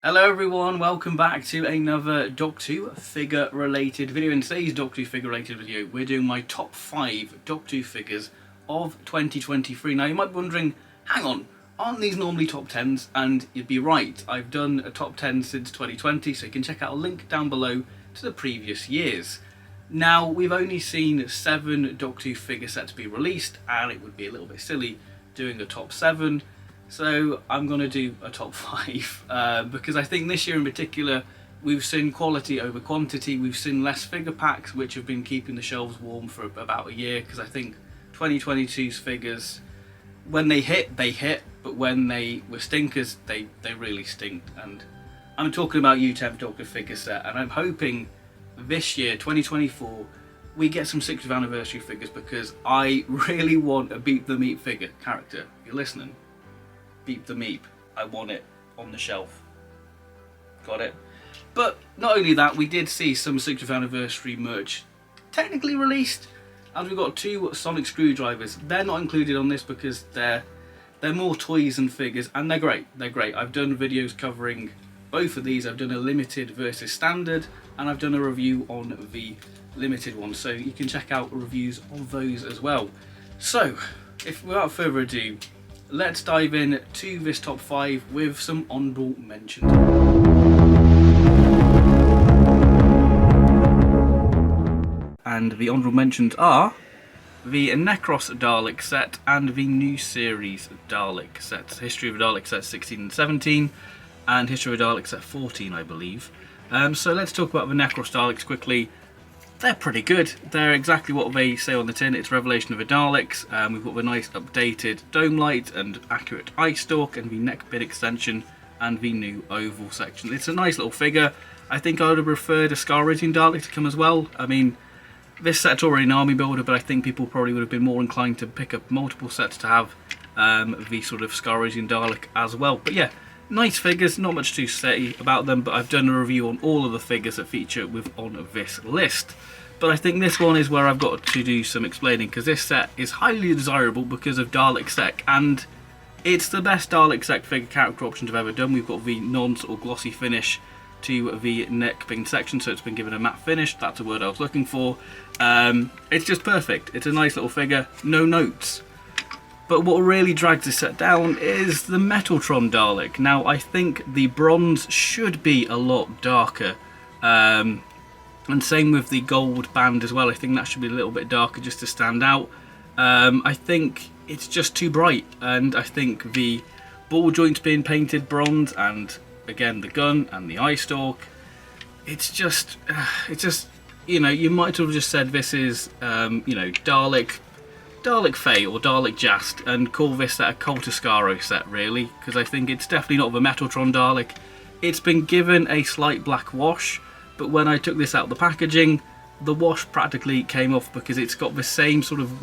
Hello everyone, welcome back to another Doctor Who figure related video. In today's Doctor Who figure related video, we're doing my top 5 Doctor Who figures of 2023. Now you might be wondering, hang on, aren't these normally top 10s? And you'd be right, I've done a top 10 since 2020, so you can check out a link down below to the previous years. Now we've only seen 7 Doctor Who figure sets be released, and it would be a little bit silly doing a top 7. So I'm going to do a top 5 because I think this year in particular we've seen quality over quantity. We've seen less figure packs, which have been keeping the shelves warm for about a year, because I think 2022's figures, when they hit, but when they were stinkers, they really stinked. And I'm talking about U10th Doctor figure set, and I'm hoping this year, 2024, we get some 60th anniversary figures, because I really want a Beep the Meep figure character. If you're listening, Beep the Meep, I want it on the shelf. Got it? But not only that, we did see some 60th anniversary merch technically released, and we've got 2 sonic screwdrivers. They're not included on this because they're more toys than figures, and they're great. They're great. I've done videos covering both of these. I've done a limited versus standard, and I've done a review on the limited one, so you can check out reviews of those as well. So, without further ado, let's dive in to this top 5 with some honourable mentions. And the honourable mentions are the Necros Dalek set and the new series Dalek sets. History of the Dalek set 16 and 17, and History of the Dalek set 14, I believe. So let's talk about the Necros Daleks quickly. They're pretty good. They're exactly what they say on the tin. It's Revelation of the Daleks. We've got the nice updated dome light and accurate eye stalk, and the neck bit extension, and the new oval section. It's a nice little figure. I think I would have preferred a Scar Raging Dalek to come as well. I mean, this set's already an army builder, but I think people probably would have been more inclined to pick up multiple sets to have the sort of Scar Raging Dalek as well. But yeah, nice figures, not much to say about them, but I've done a review on all of the figures that feature on this list. But I think this one is where I've got to do some explaining, because this set is highly desirable because of Dalek Sec, and it's the best Dalek Sec figure character options I've ever done. We've got the non-sort of glossy finish to the neck pin section, so it's been given a matte finish. That's a word I was looking for. It's just perfect. It's a nice little figure, no notes. But what really drags this set down is the Metaltron Dalek. Now, I think the bronze should be a lot darker. And same with the gold band as well. I think that should be a little bit darker just to stand out. I think it's just too bright. And I think the ball joints being painted bronze, and again the gun and the eye stalk, it's just, you know, you might have just said this is, you know, Dalek Fae or Dalek Jast, and call this set a Cultascaro set, really, because I think it's definitely not the Metaltron Dalek. It's been given a slight black wash, but when I took this out of the packaging, the wash practically came off, because it's got the same sort of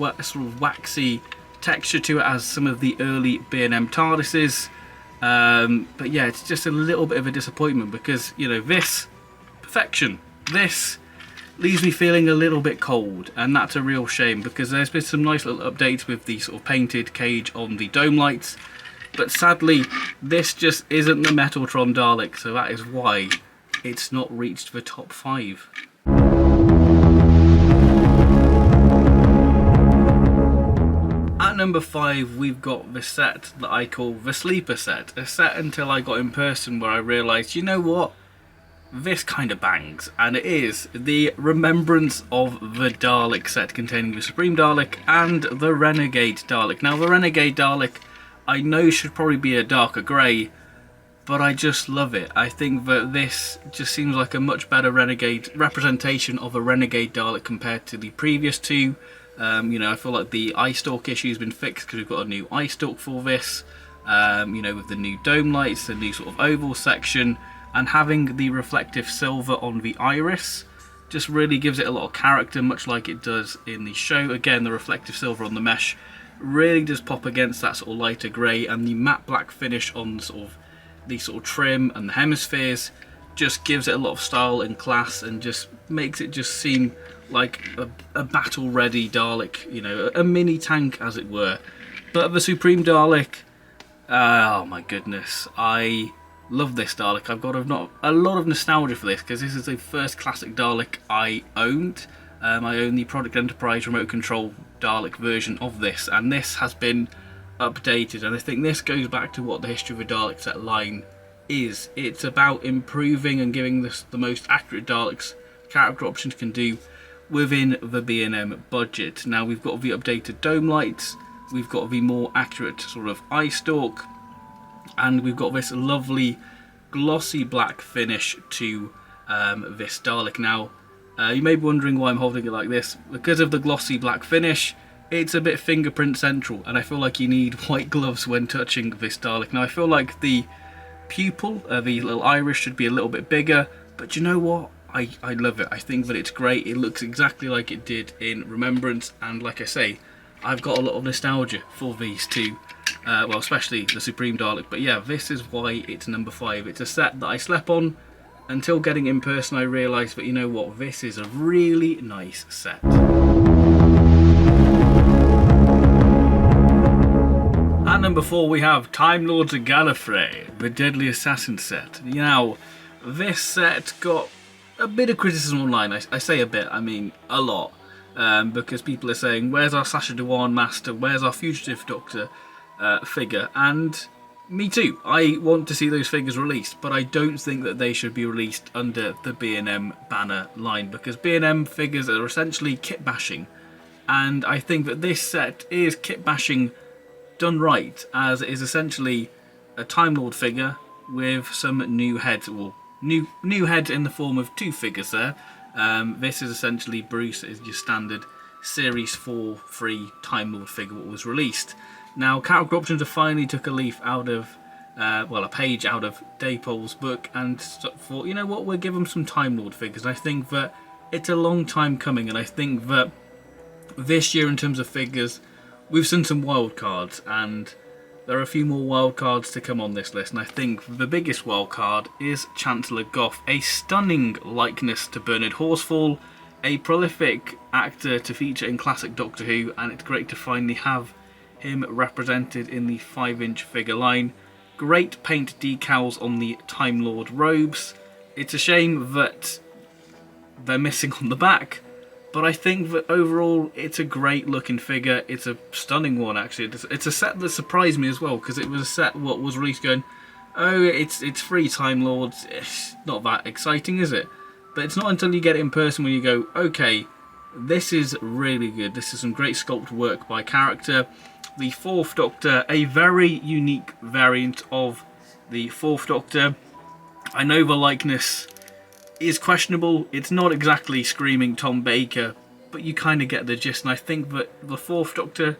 waxy texture to it as some of the early B&M TARDISes. But yeah, it's just a little bit of a disappointment, because, you know, this perfection, this leaves me feeling a little bit cold, and that's a real shame, because there's been some nice little updates with the sort of painted cage on the dome lights, but sadly this just isn't the Metaltron Dalek, so that is why it's not reached the top 5. At number 5, we've got the set that I call the Sleeper set, a set until I got in person where I realised, you know what, this kind of bangs, and it is the Remembrance of the Dalek set, containing the Supreme Dalek and the Renegade Dalek. Now, the Renegade Dalek I know should probably be a darker grey, but I just love it. I think that this just seems like a much better Renegade representation of a Renegade Dalek compared to the previous 2. You know, I feel like the eye stalk issue has been fixed, because we've got a new eye stalk for this. You know, with the new dome lights, the new sort of oval section, and having the reflective silver on the iris just really gives it a lot of character, much like it does in the show. Again, the reflective silver on the mesh really does pop against that sort of lighter grey, and the matte black finish on sort of the sort of trim and the hemispheres just gives it a lot of style and class, and just makes it just seem like a battle ready Dalek, you know, a mini tank as it were. But the Supreme Dalek, oh my goodness, I Love this Dalek. I've got a lot of nostalgia for this because this is the first classic Dalek I owned. I own the Product Enterprise remote control Dalek version of this, and this has been updated, and I think this goes back to what the History of a Dalek Set line is. It's about improving and giving this the most accurate Daleks character options can do within the B&M budget. Now we've got the updated dome lights, we've got the more accurate sort of eye stalk, and we've got this lovely glossy black finish to this Dalek. Now you may be wondering why I'm holding it like this. Because of the glossy black finish, it's a bit fingerprint central, and I feel like you need white gloves when touching this Dalek. Now I feel like the pupil, the little iris, should be a little bit bigger, but you know what? I love it. I think that it's great. It looks exactly like it did in Remembrance, and like I say, I've got a lot of nostalgia for these two. Well, especially the Supreme Dalek. But yeah, this is why it's number 5. It's a set that I slept on until getting in person. I realised that, you know what, this is a really nice set. At number 4 we have Time Lords of Gallifrey, the Deadly Assassin set. Now, this set got a bit of criticism online. I say a bit, I mean a lot. Because people are saying, where's our Sacha Dhawan Master, where's our Fugitive Doctor figure? And me too, I want to see those figures released, but I don't think that they should be released under the B&M banner line, because B&M figures are essentially kit bashing, and I think that this set is kit bashing done right, as it is essentially a Time Lord figure with some new heads, or new heads in the form of 2 figures there. This is essentially Bruce, is your standard Series 4 free Time Lord figure what was released. Now, character options have finally took a leaf out of, a page out of Dapol's book, and thought, you know what, we'll give them some Time Lord figures. And I think that it's a long time coming, and I think that this year, in terms of figures, we've seen some wild cards, and there are a few more wild cards to come on this list, and I think the biggest wild card is Chancellor Goff, a stunning likeness to Bernard Horsfall, a prolific actor to feature in classic Doctor Who, and it's great to finally have him represented in the 5-inch figure line. Great paint decals on the Time Lord robes. It's a shame that they're missing on the back, but I think that overall it's a great looking figure. It's a stunning one, actually. It's a set that surprised me as well, because it was a set what was released going, oh, it's free Time Lords, it's not that exciting, is it? But it's not until you get it in person when you go, okay, this is really good. This is some great sculpt work by character. The 4th Doctor, a very unique variant of the 4th Doctor. I know the likeness is questionable. It's not exactly screaming Tom Baker, but you kind of get the gist, and I think that the 4th Doctor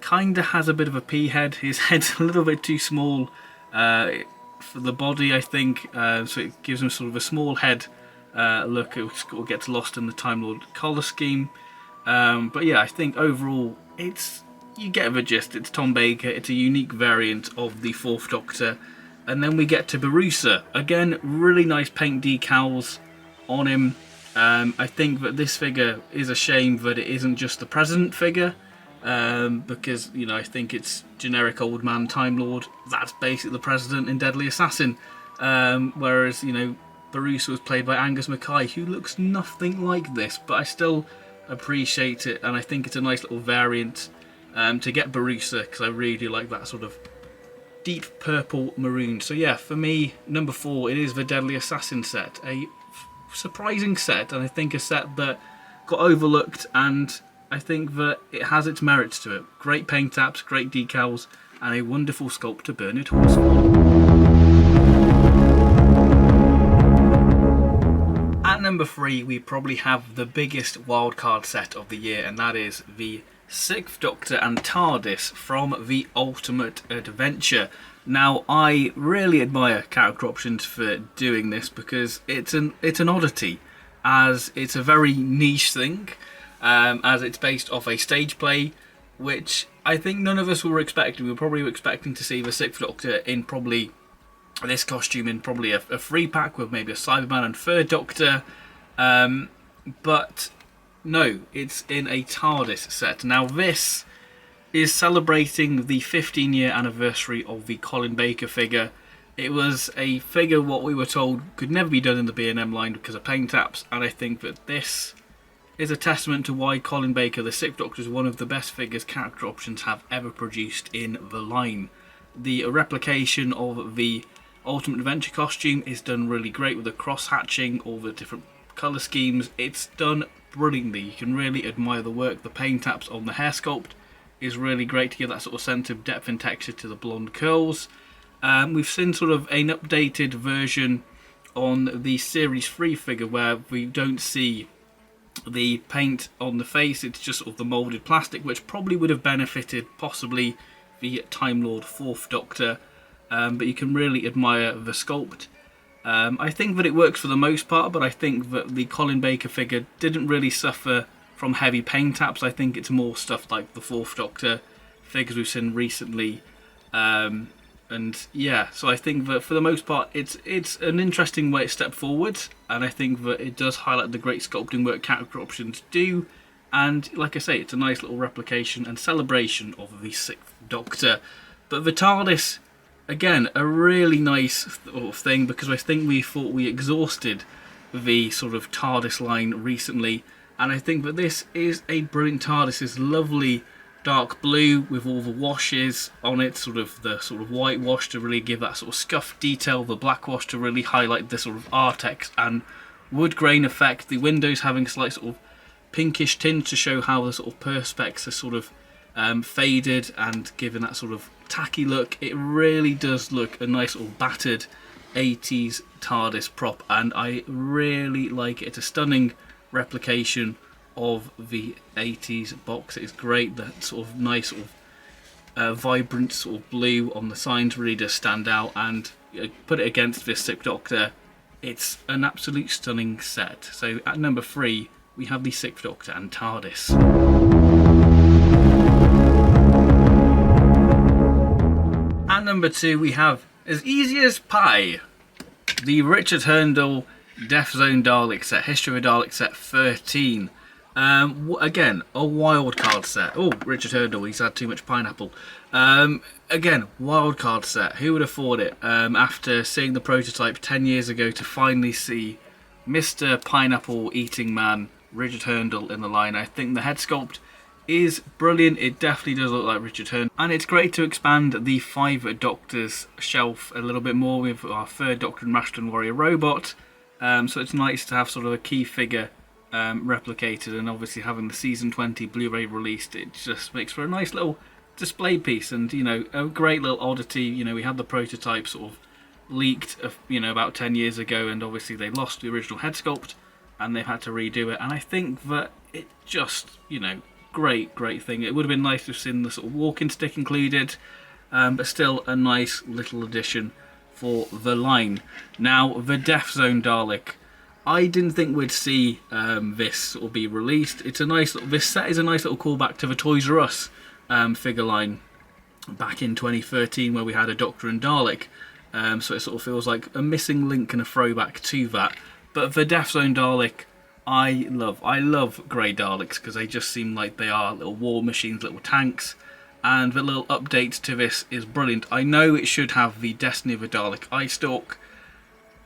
kind of has a bit of a pea head. His head's a little bit too small for the body, I think, so it gives him sort of a small head look. It gets lost in the Time Lord colour scheme, but yeah, I think overall you get the gist. It's Tom Baker, it's a unique variant of the 4th Doctor. And then we get to Barusa. Again, really nice paint decals on him. I think that this figure is a shame that it isn't just the President figure, because, you know, I think it's generic old man Time Lord. That's basically the President in Deadly Assassin. Whereas, you know, Barusa was played by Angus Mackay, who looks nothing like this, but I still appreciate it, and I think it's a nice little variant to get Barusa, because I really do like that sort of deep purple maroon. So yeah, for me, number 4, it is the Deadly Assassin set. A surprising set, and I think a set that got overlooked, and I think that it has its merits to it. Great paint apps, great decals, and a wonderful sculpt to Bernard Horsfall. At number 3, we probably have the biggest wildcard set of the year, and that is the 6th Doctor and TARDIS from The Ultimate Adventure. Now, I really admire character options for doing this, because it's an oddity, as it's a very niche thing, as it's based off a stage play, which I think none of us were expecting. We were probably expecting to see the 6th Doctor in probably this costume in probably a free pack with maybe a Cyberman and 3rd Doctor, but no, it's in a TARDIS set. Now, this is celebrating the 15-year anniversary of the Colin Baker figure It was a figure what we were told could never be done in the B&M line because of paint taps, and I think that this is a testament to why Colin Baker, the Sixth Doctor, is one of the best figures character options have ever produced in the line. The replication of the Ultimate Adventure costume is done really great with the cross-hatching, all the different colour schemes. It's done brilliantly. You can really admire the work. The paint taps on the hair sculpt is really great to give that sort of sense of depth and texture to the blonde curls. We've seen sort of an updated version on the Series 3 figure where we don't see the paint on the face, it's just sort of the moulded plastic, which probably would have benefited possibly the Time Lord 4th Doctor, but you can really admire the sculpt. I think that it works for the most part, but I think that the Colin Baker figure didn't really suffer from heavy paint taps. I think it's more stuff like the 4th Doctor figures we've seen recently. And yeah, so I think that for the most part it's an interesting way to step forward, and I think that it does highlight the great sculpting work character options do, and like I say, it's a nice little replication and celebration of the 6th Doctor. But the TARDIS, again, a really nice thing, because I think we thought we exhausted the sort of TARDIS line recently, and I think that this is a brilliant TARDIS. It's lovely dark blue with all the washes on it, the sort of white wash to really give that sort of scuff detail, the black wash to really highlight the sort of Artex and wood grain effect, the windows having a slight sort of pinkish tinge to show how the sort of perspex are sort of faded and given that sort of tacky look. It really does look a nice sort of battered 80s TARDIS prop, and I really like it. It's a stunning replication of the 80s box. It's great. That sort of nice sort of vibrant sort of blue on the signs really does stand out, and put it against this 6th Doctor, it's an absolute stunning set. So at number 3 we have the 6th Doctor and TARDIS. At number 2 we have, as easy as pie, the Richard Herndl Death Zone Dalek set, History of a Dalek set 13. Again, a wild card set. Oh, Richard Herndl, he's had too much pineapple. Again, wild card set. Who would have thought it? After seeing the prototype 10 years ago, to finally see Mr. Pineapple Eating Man, Richard Herndl, in the line. I think the head sculpt is brilliant. It definitely does look like Richard Herndl. And it's great to expand the 5 Doctors shelf a little bit more with our 3rd Doctor and Master and Warrior Robot. So it's nice to have sort of a key figure replicated, and obviously having the season 20 Blu-ray released, it just makes for a nice little display piece, and a great little oddity. We had the prototype sort of leaked about 10 years ago, and obviously they lost the original head sculpt and they've had to redo it, and I think that it just great thing. It would have been nice to have seen the sort of walking stick included, but still a nice little addition for the line. Now, the Death Zone Dalek, I didn't think we'd see this or be released. It's a nice this set is a nice little callback to the Toys R Us figure line back in 2013, where we had a Doctor and Dalek. So it sort of feels like a missing link and a throwback to that. But the Death Zone Dalek, I love grey Daleks, because they just seem like they are little war machines, little tanks. And the little update to this is brilliant. I know it should have the Destiny of a Dalek eye stalk,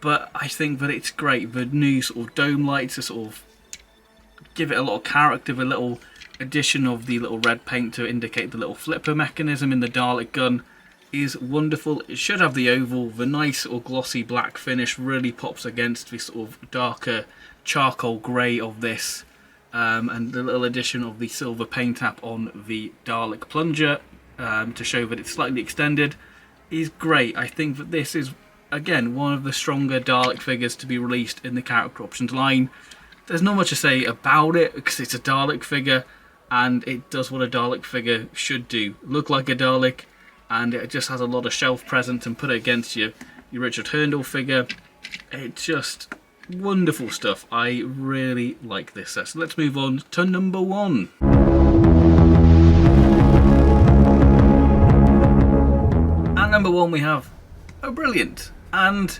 but I think that it's great. The new sort of dome lights to sort of give it a lot of character, the little addition of the little red paint to indicate the little flipper mechanism in the Dalek gun is wonderful. It should have the oval. The nice sort of glossy black finish really pops against the sort of darker charcoal grey of this. And the little addition of the silver paint tap on the Dalek plunger to show that it's slightly extended is great. I think that this is, again, one of the stronger Dalek figures to be released in the character options line. There's not much to say about it, because it's a Dalek figure and it does what a Dalek figure should do. Look like a Dalek, and it just has a lot of shelf presence, and put it against your Richard Herndl figure. It's just wonderful stuff. I really like this set. So let's move on to number 1. At number 1 we have a brilliant, and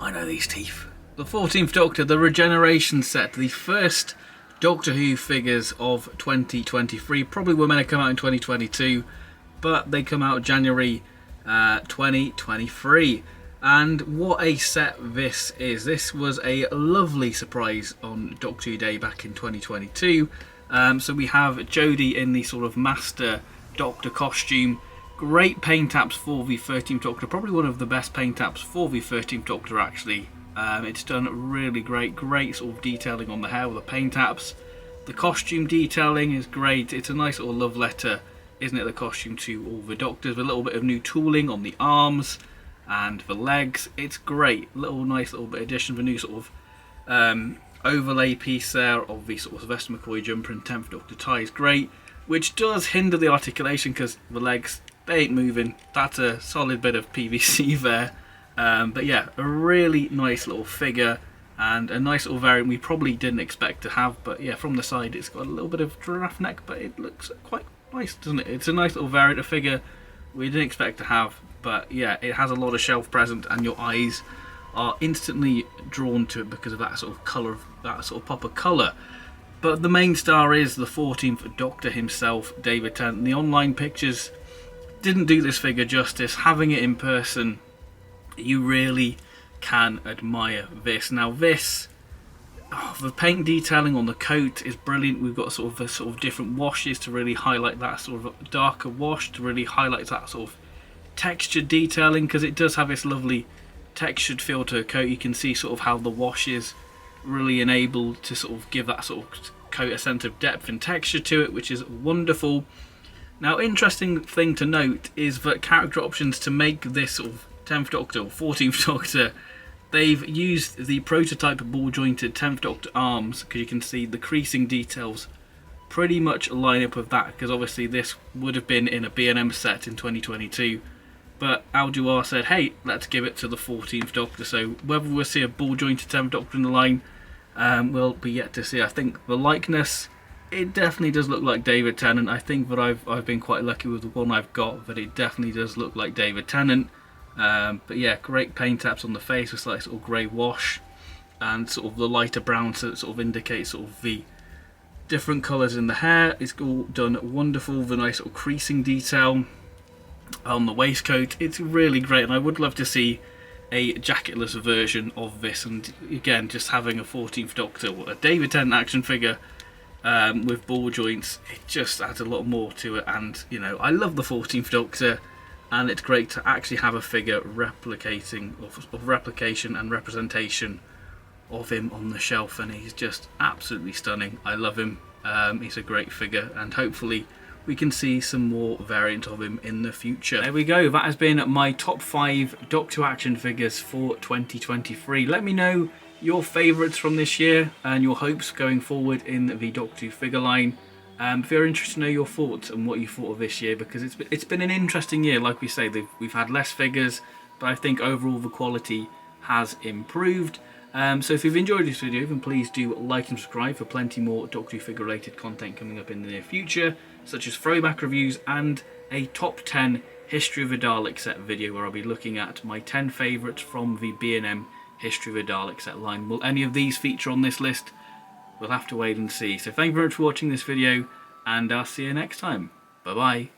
I know these teeth, the 14th Doctor, the Regeneration Set, the first Doctor Who figures of 2023. Probably were meant to come out in 2022, but they come out January 2023. And what a set this is. This was a lovely surprise on Doctor Who Day back in 2022. So we have Jodie in the sort of Master Doctor costume. Great paint apps for the 13th Doctor. Probably one of the best paint apps for the 13th Doctor, actually. It's done really great sort of detailing on the hair with the paint apps. The costume detailing is great. It's a nice little love letter, isn't it, the costume to all the Doctors, with a little bit of new tooling on the arms and the legs. It's great. Nice little bit addition of a new sort of overlay piece there of the sort of Sylvester McCoy jumper and 10th Doctor tie is great, which does hinder the articulation because the legs, they ain't moving. That's a solid bit of PVC there. But yeah, a really nice little figure and a nice little variant we probably didn't expect to have. But yeah, from the side it's got a little bit of giraffe neck, but it looks quite nice, doesn't it? It's a nice little variant, a figure we didn't expect to have. But yeah, it has a lot of shelf present and your eyes are instantly drawn to it because of that sort of colour, that sort of pop of colour. But the main star is the 14th Doctor himself, David Tennant. The online pictures didn't do this figure justice. Having it in person, you really can admire this. Now this, the paint detailing on the coat is brilliant. We've got sort of different washes to really highlight that sort of darker wash, to really highlight that sort of textured detailing, because it does have this lovely textured feel to a coat. You can see sort of how the wash is really enabled to sort of give that sort of coat a sense of depth and texture to it, which is wonderful. Now, interesting thing to note is that character options to make this sort of 10th Doctor or 14th Doctor, they've used the prototype ball jointed 10th Doctor arms, because you can see the creasing details pretty much line up with that, because obviously this would have been in a B&M set in 2022. But Al Duar said, hey, let's give it to the 14th Doctor. So whether we'll see a ball jointed 10th Doctor in the line, will be yet to see. I think the likeness, it definitely does look like David Tennant. I think that I've been quite lucky with the one I've got, that it definitely does look like David Tennant. But yeah, great paint apps on the face with like sort of grey wash and sort of the lighter brown to sort of indicate sort of the different colours in the hair. It's all done wonderful. The nice sort of creasing detail on the waistcoat, it's really great, and I would love to see a jacketless version of this. And again, just having a 14th Doctor or a David Tennant action figure with ball joints, it just adds a lot more to it. And you know, I love the 14th Doctor, and it's great to actually have a figure replicating of replication and representation of him on the shelf, and he's just absolutely stunning. I love him. He's a great figure, and hopefully we can see some more variant of him in the future. There we go, that has been my top 5 Doctor action figures for 2023. Let me know your favourites from this year and your hopes going forward in the Doctor Who figure line. If you're interested to know your thoughts and what you thought of this year, because it's been an interesting year. Like we say, we've had less figures, but I think overall the quality has improved. So if you've enjoyed this video, then please do like and subscribe for plenty more Doctor Who figure related content coming up in the near future, such as throwback reviews and a top 10 History of the Dalek set video, where I'll be looking at my 10 favourites from the B&M History of the Dalek set line. Will any of these feature on this list? We'll have to wait and see. So thank you very much for watching this video, and I'll see you next time. Bye bye.